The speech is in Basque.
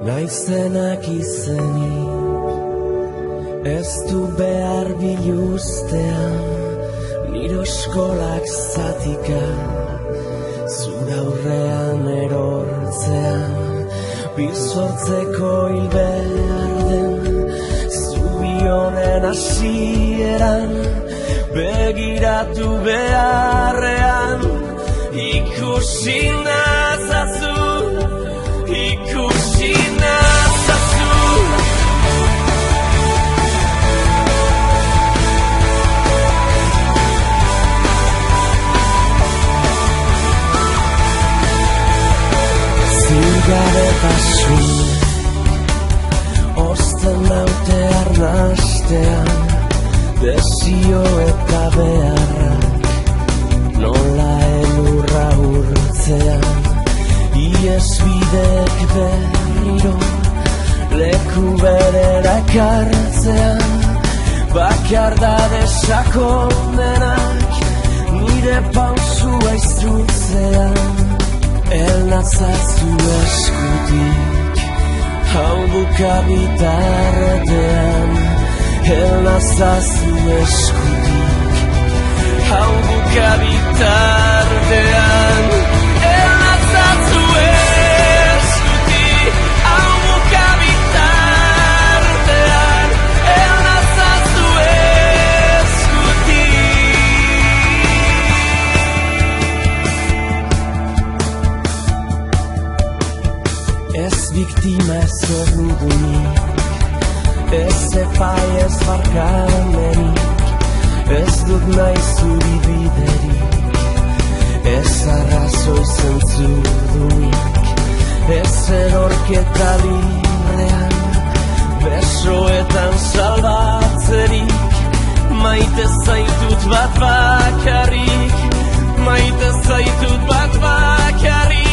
Naizenak izenik ez du behar biluztea, nire eskolak zatika zura aurrean erortzea, bizortzeko hil behar den zubi honen hasieran, begiratu beharrean ikusi nazazu, ikusi nazazu. Zirgabetasun osten naute arnastean, desio eta beharrak nola elurra urtzean, iesbidek berriro leku berera ekartzean, bakardade sakonenak nire pausua iztrutzean, elnatzazu eskutik hau bukabitarretean, elnatzazu eskutik hau bukabitarretean, elnatzazu eskutik hau bukabitarretean, elnatzazu eskutik. Ez biktima ez ordunik, ez epai ez barkamenik, ez dut nahi zuri biderik, ez arrazoi zentzudunik, ez erorketa librean, besoetan salbatzerik, maite zaitut bat bakarrik, maite zaitut bat bakarrik.